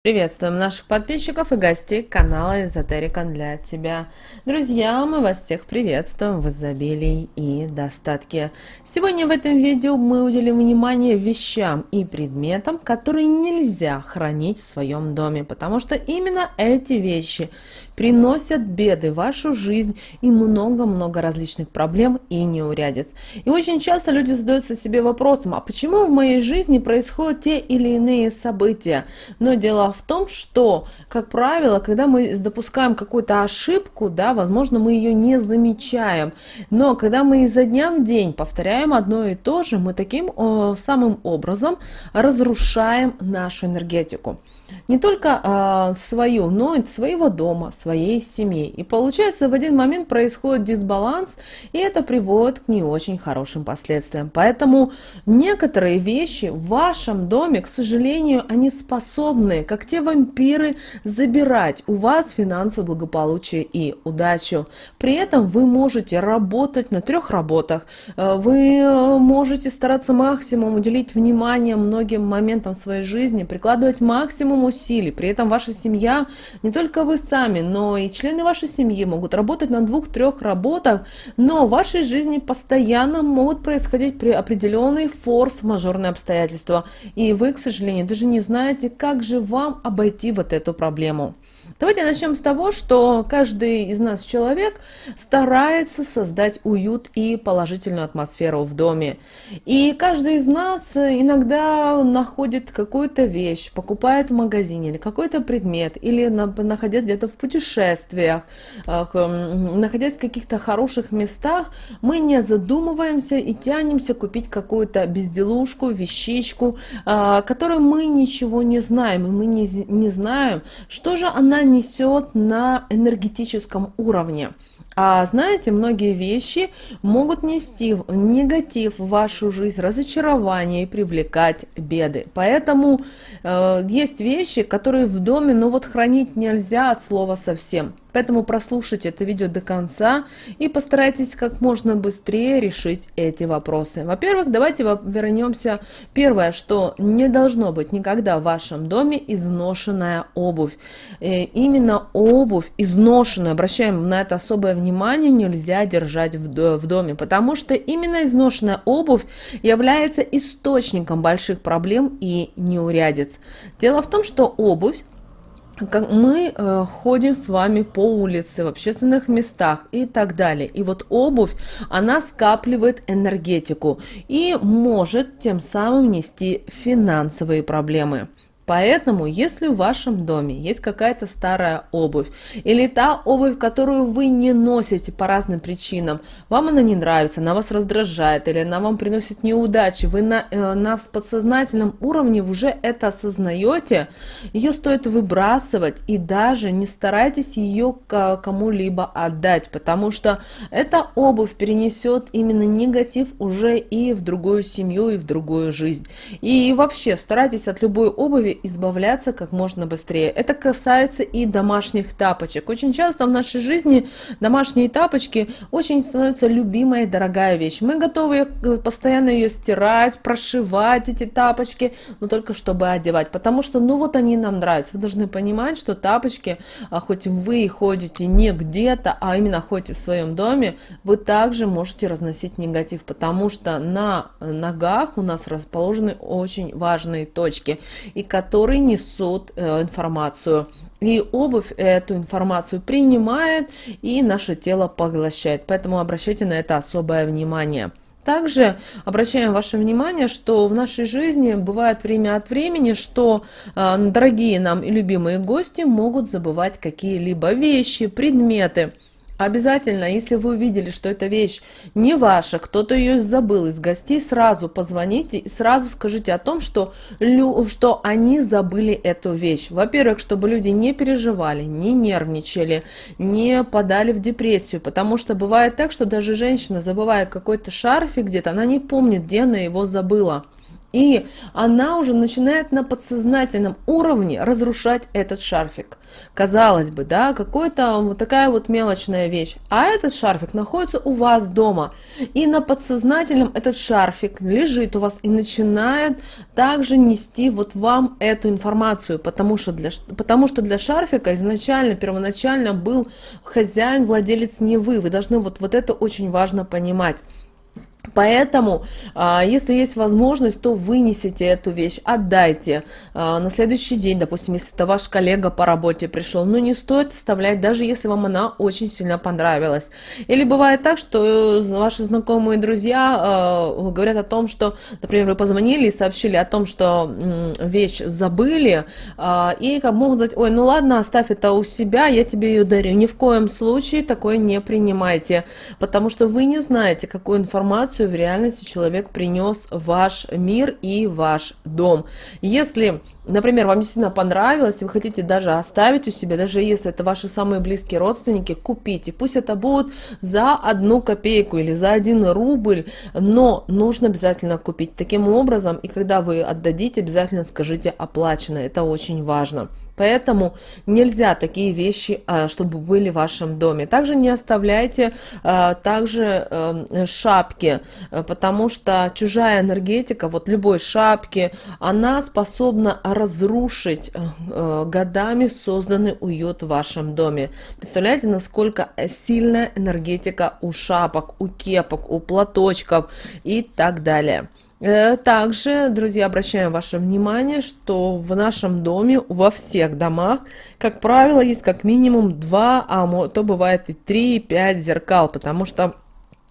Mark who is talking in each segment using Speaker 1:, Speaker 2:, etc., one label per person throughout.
Speaker 1: Приветствуем наших подписчиков и гостей канала Эзотерика для тебя. Друзья, мы вас всех приветствуем в изобилии и достатке. Сегодня в этом видео мы уделим внимание вещам и предметам, которые нельзя хранить в своем доме, потому что именно эти вещи приносят беды в вашу жизнь и много-много различных проблем и неурядиц. И очень часто люди задаются себе вопросом, а почему в моей жизни происходят те или иные события? Но дело в том, что, как правило, когда мы допускаем какую-то ошибку, да, возможно, мы ее не замечаем. Но когда мы изо дня в день повторяем одно и то же, мы таким самым образом разрушаем нашу энергетику. Не только свою, но и своего дома, своей семьи. И получается, в один момент происходит дисбаланс, и это приводит к не очень хорошим последствиям. Поэтому некоторые вещи в вашем доме, к сожалению, они способны, как те вампиры, забирать у вас финансовое благополучие и удачу. При этом вы можете работать на 3 работах, вы можете стараться максимум уделить внимание многим моментам своей жизни, прикладывать максимум усилий. При этом ваша семья, не только вы сами, но и члены вашей семьи могут работать на 2-3 работах, но в вашей жизни постоянно могут происходить определенные форс-мажорные обстоятельства. И вы, к сожалению, даже не знаете, как же вам обойти вот эту проблему. Давайте начнем с того, что каждый из нас человек старается создать уют и положительную атмосферу в доме. И каждый из нас иногда находит какую-то вещь, покупает в магазине или какой-то предмет, или находясь где-то в путешествиях, находясь в каких-то хороших местах, мы не задумываемся и тянемся купить какую-то безделушку, вещичку, которой мы ничего не знаем, и мы не знаем, что же она несет на энергетическом уровне. А знаете, многие вещи могут нести негатив в вашу жизнь, разочарование и привлекать беды. Поэтому есть вещи, которые в доме, хранить нельзя от слова совсем. Поэтому прослушайте это видео до конца и постарайтесь как можно быстрее решить эти вопросы. Во-первых, давайте вернемся. Первое, что не должно быть никогда в вашем доме изношенная обувь. Именно обувь изношенную, обращаем на это особое внимание, нельзя держать в доме, потому что именно изношенная обувь является источником больших проблем и неурядиц. Дело в том, что обувь, как мы ходим с вами по улице, в общественных местах и так далее. И вот обувь, она скапливает энергетику и может тем самым нести финансовые проблемы. Поэтому, если в вашем доме есть какая-то старая обувь, или та обувь, которую вы не носите по разным причинам, вам она не нравится, она вас раздражает, или она вам приносит неудачи, вы на подсознательном уровне уже это осознаете, ее стоит выбрасывать, и даже не старайтесь ее кому-либо отдать, потому что эта обувь перенесет именно негатив уже и в другую семью, и в другую жизнь. И вообще, старайтесь от любой обуви избавляться как можно быстрее. Это касается и домашних тапочек. Очень часто в нашей жизни домашние тапочки очень становятся любимая и дорогая вещь. Мы готовы постоянно ее стирать, прошивать эти тапочки, но только чтобы одевать, потому что они нам нравятся. Вы должны понимать, что тапочки, хоть вы ходите не где-то, а именно ходите в своем доме, вы также можете разносить негатив, потому что на ногах у нас расположены очень важные точки, и которые несут информацию. И обувь эту информацию принимает, и наше тело поглощает. Поэтому обращайте на это особое внимание. Также обращаем ваше внимание, что в нашей жизни бывает время от времени, что дорогие нам и любимые гости могут забывать какие-либо вещи, предметы. Обязательно, если вы увидели, что эта вещь не ваша, кто-то ее забыл из гостей, сразу позвоните и сразу скажите о том, что они забыли эту вещь. Во-первых, чтобы люди не переживали, не нервничали, не подали в депрессию, потому что бывает так, что даже женщина, забывая какой-то шарфик где-то, она не помнит, где она его забыла. И она уже начинает на подсознательном уровне разрушать этот шарфик. Казалось бы, да, какой-то вот такая вот мелочная вещь. А этот шарфик находится у вас дома. И на подсознательном этот шарфик лежит у вас и начинает также нести вот вам эту информацию. Потому что для шарфика изначально, первоначально был хозяин, владелец не вы. Вы должны вот это очень важно понимать. Поэтому, если есть возможность, то вынесите эту вещь, отдайте на следующий день, допустим, если это ваш коллега по работе пришел, но не стоит оставлять, даже если вам она очень сильно понравилась. Или бывает так, что ваши знакомые друзья говорят о том, что, например, вы позвонили и сообщили о том, что вещь забыли, и как могут сказать: ой, ну ладно, оставь это у себя, я тебе ее дарю. Ни в коем случае такое не принимайте, потому что вы не знаете, какую информацию в реальности человек принес в ваш мир и ваш дом. Если, например, вам действительно понравилось, и вы хотите даже оставить у себя, даже если это ваши самые близкие родственники, купите. Пусть это будет за 1 копейку или за 1 рубль, но нужно обязательно купить. Таким образом, и когда вы отдадите, обязательно скажите оплачено. Это очень важно. Поэтому нельзя такие вещи, чтобы были в вашем доме. Также не оставляйте шапки, потому что чужая энергетика, вот любой шапки, она способна разрушить годами созданный уют в вашем доме. Представляете, насколько сильная энергетика у шапок, у кепок, у платочков и так далее. Также, друзья, обращаем ваше внимание, что в нашем доме, во всех домах, как правило, есть как минимум 2, а то бывает и 3, 5 зеркал, потому что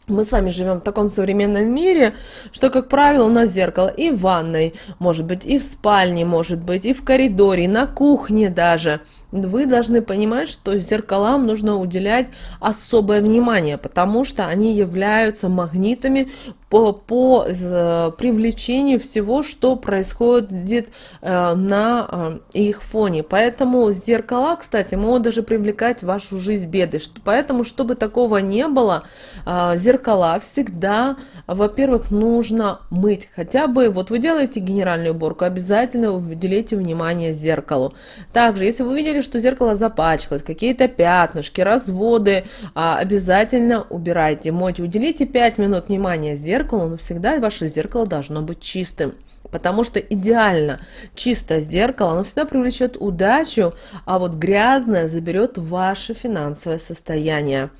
Speaker 1: мы с вами живем в таком современном мире, что, как правило, у нас зеркало и в ванной, может быть, и в спальне, может быть, и в коридоре, и на кухне даже. Вы должны понимать, что зеркалам нужно уделять особое внимание, потому что они являются магнитами по привлечению всего, что происходит на их фоне. Поэтому зеркала, кстати, могут даже привлекать в вашу жизнь беды. Поэтому, чтобы такого не было, зеркала всегда, во-первых, нужно мыть. Хотя бы, вот вы делаете генеральную уборку, обязательно уделите внимание зеркалу. Также, если вы увидели, что зеркало запачкалось, какие-то пятнышки, разводы, обязательно убирайте, мойте. Уделите 5 минут внимания зеркалу, но всегда ваше зеркало должно быть чистым. Потому что идеально чистое зеркало, оно всегда привлечет удачу, а вот грязное заберет ваше финансовое состояние.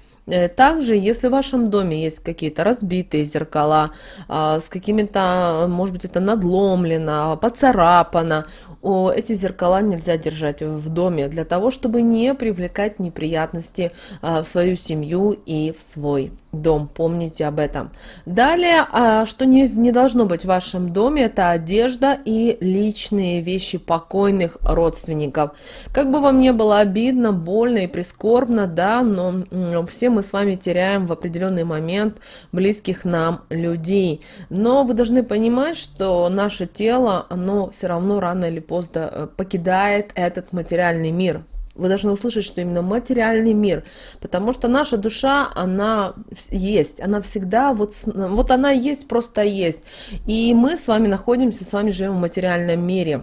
Speaker 1: Также, если в вашем доме есть какие-то разбитые зеркала, с какими-то, может быть, это надломлено, поцарапано, эти зеркала нельзя держать в доме для того, чтобы не привлекать неприятности в свою семью и в свой дом. Помните об этом. Далее, что не должно быть в вашем доме, это одежда и личные вещи покойных родственников. Как бы вам не было обидно, больно и прискорбно, да, но все мы с вами теряем в определенный момент близких нам людей. Но вы должны понимать, что наше тело, оно все равно рано или поздно покидает этот материальный мир. Вы должны услышать, что именно материальный мир, потому что наша душа, она есть, она всегда, вот она есть, просто есть. И мы с вами находимся, с вами живем в материальном мире.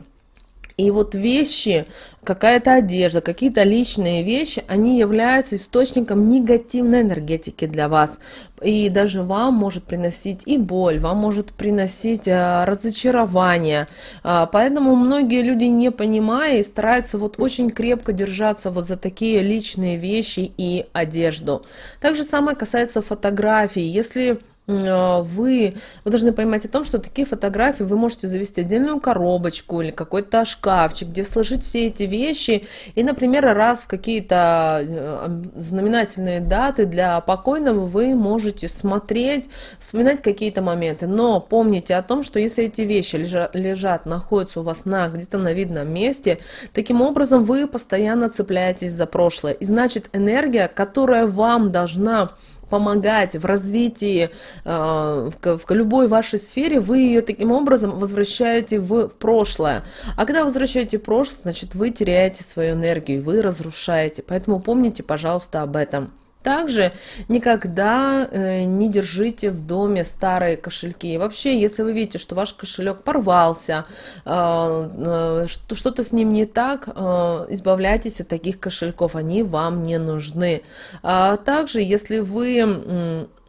Speaker 1: И вот вещи, какая-то одежда, какие-то личные вещи, они являются источником негативной энергетики для вас. И даже вам может приносить и боль, вам может приносить разочарование. Поэтому многие люди, не понимая, стараются вот очень крепко держаться вот за такие личные вещи и одежду. Так же самое касается фотографий. Если вы должны понимать о том, что такие фотографии вы можете завести отдельную коробочку или какой-то шкафчик, где сложить все эти вещи и, например, раз в какие-то знаменательные даты для покойного вы можете смотреть, вспоминать какие-то моменты. Но помните о том, что если эти вещи лежат, находятся у вас где-то на видном месте, таким образом вы постоянно цепляетесь за прошлое. И значит, энергия, которая вам должна помогать в развитии в любой вашей сфере, вы ее таким образом возвращаете в прошлое. А когда возвращаете прошлое, значит, вы теряете свою энергию, вы разрушаете. Поэтому помните, пожалуйста, об этом. Также никогда не держите в доме старые кошельки. И вообще, если вы видите, что ваш кошелек порвался, что-то с ним не так, избавляйтесь от таких кошельков, они вам не нужны. Также, если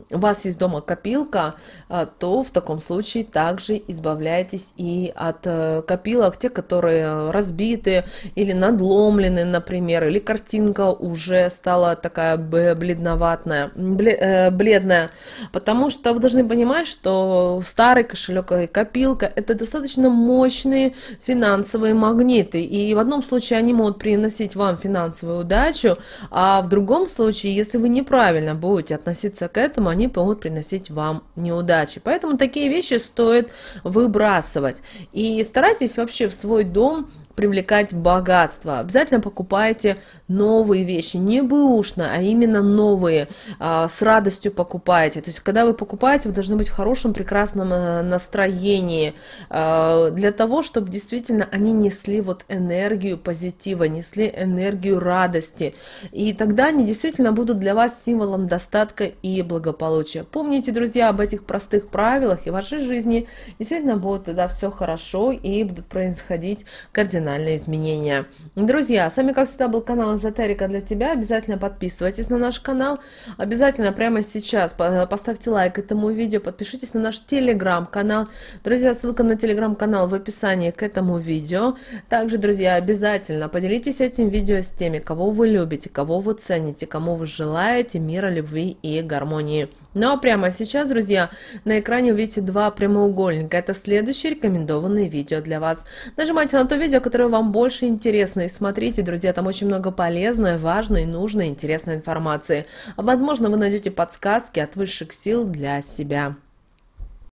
Speaker 1: у вас есть дома копилка, то в таком случае также избавляйтесь и от копилок, те, которые разбиты или надломлены, например, или картинка уже стала такая бледная, потому что вы должны понимать, что старый кошелек и копилка — это достаточно мощные финансовые магниты, и в одном случае они могут приносить вам финансовую удачу, а в другом случае, если вы неправильно будете относиться к этому, они могут приносить вам неудачи. Поэтому такие вещи стоит выбрасывать. И старайтесь вообще в свой дом привлекать богатство. Обязательно покупайте новые вещи, не бэушно, а именно новые, с радостью покупайте. То есть, когда вы покупаете, вы должны быть в хорошем, прекрасном настроении, для того, чтобы действительно они несли вот энергию позитива, несли энергию радости. И тогда они действительно будут для вас символом достатка и благополучия. Помните, друзья, об этих простых правилах, и в вашей жизни действительно будет тогда все хорошо, и будут происходить кардинальные изменения. Друзья, с вами, как всегда, был канал Эзотерика для тебя. Обязательно подписывайтесь на наш канал. Обязательно прямо сейчас поставьте лайк этому видео, подпишитесь на наш телеграм-канал. Друзья, ссылка на телеграм-канал в описании к этому видео. Также, друзья, обязательно поделитесь этим видео с теми, кого вы любите, кого вы цените, кому вы желаете мира, любви и гармонии. Ну а прямо сейчас, друзья, на экране вы видите два прямоугольника. Это следующие рекомендованные видео для вас. Нажимайте на то видео, которое вам больше интересно, и смотрите, друзья, там очень много полезной, важной, нужной, интересной информации. А возможно, вы найдете подсказки от высших сил для себя.